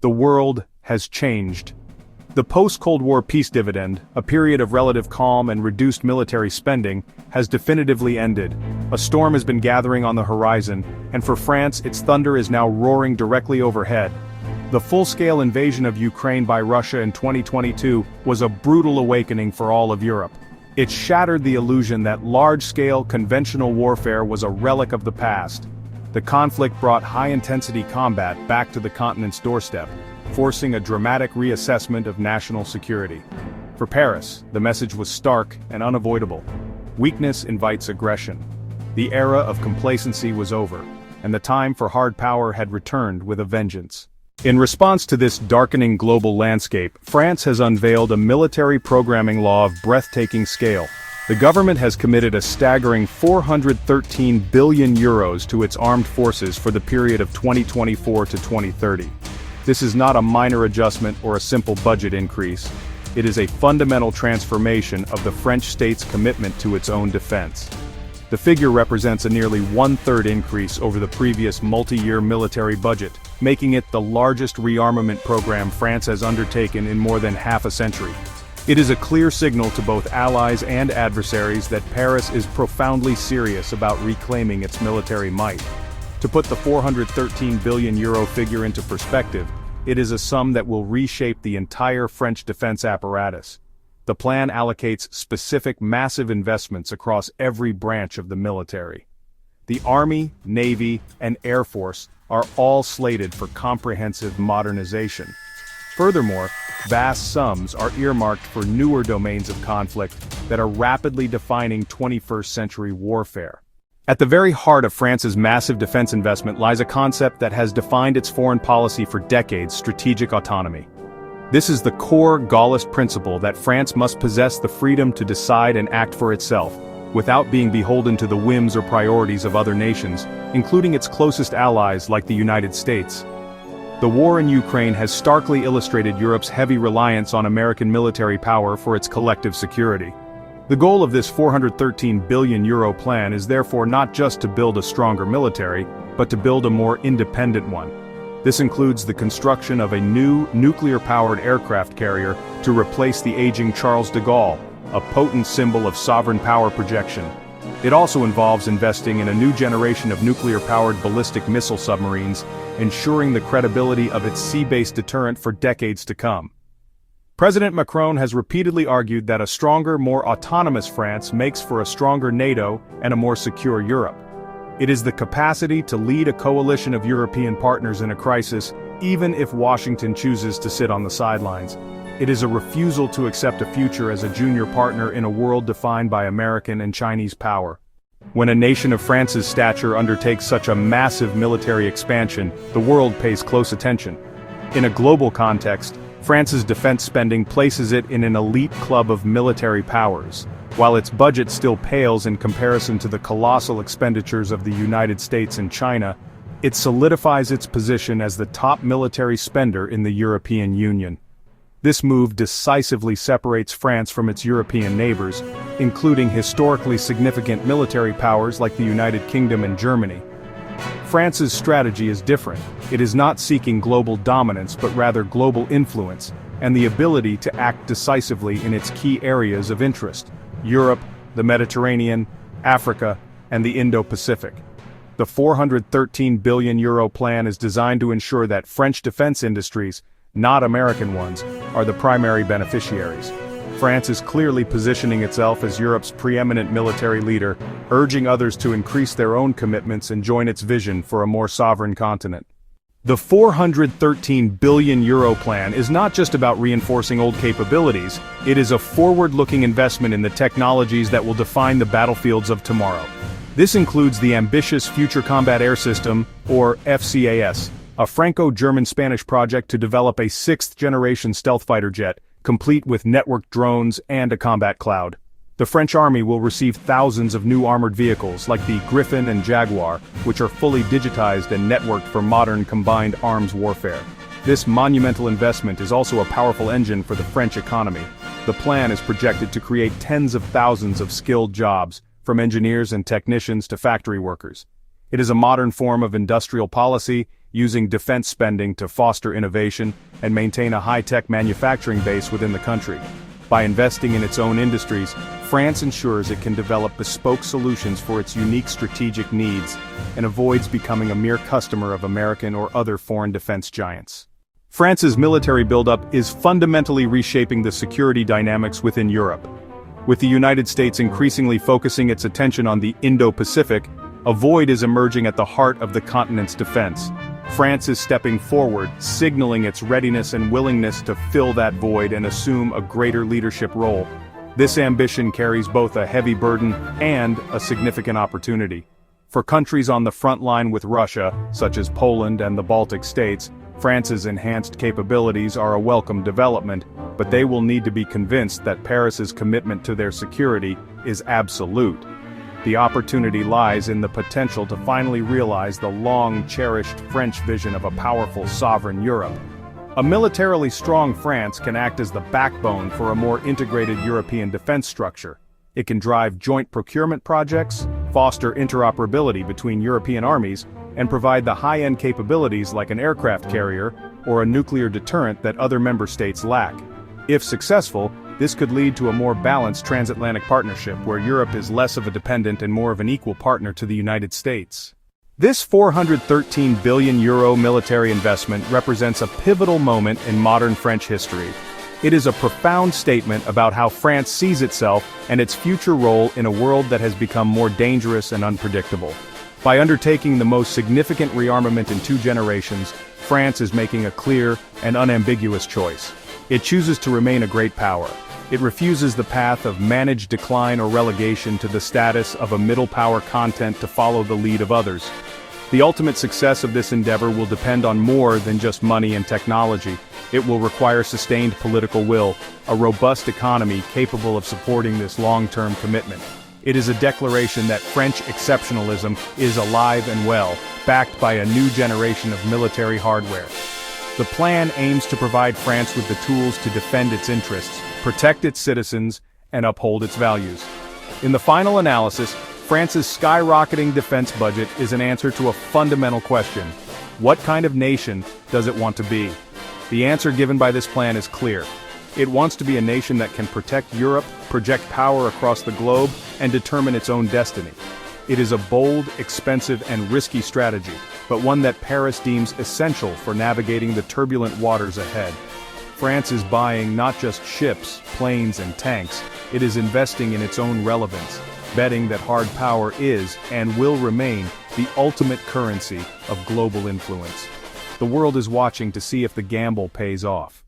The world has changed. The post-Cold War peace dividend, a period of relative calm and reduced military spending, has definitively ended. A storm has been gathering on the horizon, and for France its thunder is now roaring directly overhead. The full-scale invasion of Ukraine by Russia in 2022 was a brutal awakening for all of Europe. It shattered the illusion that large-scale conventional warfare was a relic of the past. The conflict brought high-intensity combat back to the continent's doorstep, forcing a dramatic reassessment of national security. For Paris, the message was stark and unavoidable. Weakness invites aggression. The era of complacency was over, and the time for hard power had returned with a vengeance. In response to this darkening global landscape, France has unveiled a military programming law of breathtaking scale. The government has committed a staggering €413 billion to its armed forces for the period of 2024 to 2030. This is not a minor adjustment or a simple budget increase. It is a fundamental transformation of the French state's commitment to its own defense. The figure represents a nearly one-third increase over the previous multi-year military budget, making it the largest rearmament program France has undertaken in more than half a century. It is a clear signal to both allies and adversaries that Paris is profoundly serious about reclaiming its military might. To put the €413 billion figure into perspective, it is a sum that will reshape the entire French defense apparatus. The plan allocates specific massive investments across every branch of the military. The Army, Navy, and Air Force are all slated for comprehensive modernization. Furthermore, vast sums are earmarked for newer domains of conflict that are rapidly defining 21st century warfare. At the very heart of France's massive defense investment lies a concept that has defined its foreign policy for decades: strategic autonomy. This is the core Gaullist principle that France must possess the freedom to decide and act for itself, without being beholden to the whims or priorities of other nations, including its closest allies like the United States. The war in Ukraine has starkly illustrated Europe's heavy reliance on American military power for its collective security. The goal of this €413 billion plan is therefore not just to build a stronger military, but to build a more independent one. This includes the construction of a new nuclear-powered aircraft carrier to replace the aging Charles de Gaulle, a potent symbol of sovereign power projection. It also involves investing in a new generation of nuclear-powered ballistic missile submarines, ensuring the credibility of its sea-based deterrent for decades to come. President Macron has repeatedly argued that a stronger, more autonomous France makes for a stronger NATO and a more secure Europe. It is the capacity to lead a coalition of European partners in a crisis, even if Washington chooses to sit on the sidelines. It is a refusal to accept a future as a junior partner in a world defined by American and Chinese power. When a nation of France's stature undertakes such a massive military expansion, the world pays close attention. In a global context, France's defense spending places it in an elite club of military powers. While its budget still pales in comparison to the colossal expenditures of the United States and China, it solidifies its position as the top military spender in the European Union. This move decisively separates France from its European neighbors, including historically significant military powers like the United Kingdom and Germany. France's strategy is different. It is not seeking global dominance but rather global influence, and the ability to act decisively in its key areas of interest: Europe, the Mediterranean, Africa, and the Indo-Pacific. The €413 billion plan is designed to ensure that French defense industries, not American ones, are the primary beneficiaries. France is clearly positioning itself as Europe's preeminent military leader, urging others to increase their own commitments and join its vision for a more sovereign continent. The €413 billion plan is not just about reinforcing old capabilities, it is a forward-looking investment in the technologies that will define the battlefields of tomorrow. This includes the ambitious Future Combat Air System, or FCAS, a Franco-German-Spanish project to develop a sixth-generation stealth fighter jet, complete with networked drones and a combat cloud. The French Army will receive thousands of new armored vehicles like the Griffin and Jaguar, which are fully digitized and networked for modern combined arms warfare. This monumental investment is also a powerful engine for the French economy. The plan is projected to create tens of thousands of skilled jobs, from engineers and technicians to factory workers. It is a modern form of industrial policy, using defense spending to foster innovation and maintain a high-tech manufacturing base within the country. By investing in its own industries, France ensures it can develop bespoke solutions for its unique strategic needs and avoids becoming a mere customer of American or other foreign defense giants. France's military buildup is fundamentally reshaping the security dynamics within Europe. With the United States increasingly focusing its attention on the Indo-Pacific, a void is emerging at the heart of the continent's defense. France is stepping forward, signaling its readiness and willingness to fill that void and assume a greater leadership role. This ambition carries both a heavy burden and a significant opportunity. For countries on the front line with Russia, such as Poland and the Baltic states, France's enhanced capabilities are a welcome development, but they will need to be convinced that Paris's commitment to their security is absolute. The opportunity lies in the potential to finally realize the long-cherished French vision of a powerful sovereign Europe. A militarily strong France can act as the backbone for a more integrated European defense structure. It can drive joint procurement projects, foster interoperability between European armies, and provide the high-end capabilities like an aircraft carrier or a nuclear deterrent that other member states lack. If successful, this could lead to a more balanced transatlantic partnership where Europe is less of a dependent and more of an equal partner to the United States. This €413 billion military investment represents a pivotal moment in modern French history. It is a profound statement about how France sees itself and its future role in a world that has become more dangerous and unpredictable. By undertaking the most significant rearmament in 2 generations, France is making a clear and unambiguous choice. It chooses to remain a great power. It refuses the path of managed decline or relegation to the status of a middle power content to follow the lead of others. The ultimate success of this endeavor will depend on more than just money and technology. It will require sustained political will, a robust economy capable of supporting this long-term commitment. It is a declaration that French exceptionalism is alive and well, backed by a new generation of military hardware. The plan aims to provide France with the tools to defend its interests, protect its citizens, and uphold its values. In the final analysis, France's skyrocketing defense budget is an answer to a fundamental question. What kind of nation does it want to be? The answer given by this plan is clear. It wants to be a nation that can protect Europe, project power across the globe, and determine its own destiny. It is a bold, expensive, and risky strategy, but one that Paris deems essential for navigating the turbulent waters ahead. France is buying not just ships, planes, and tanks, it is investing in its own relevance, betting that hard power is, and will remain, the ultimate currency of global influence. The world is watching to see if the gamble pays off.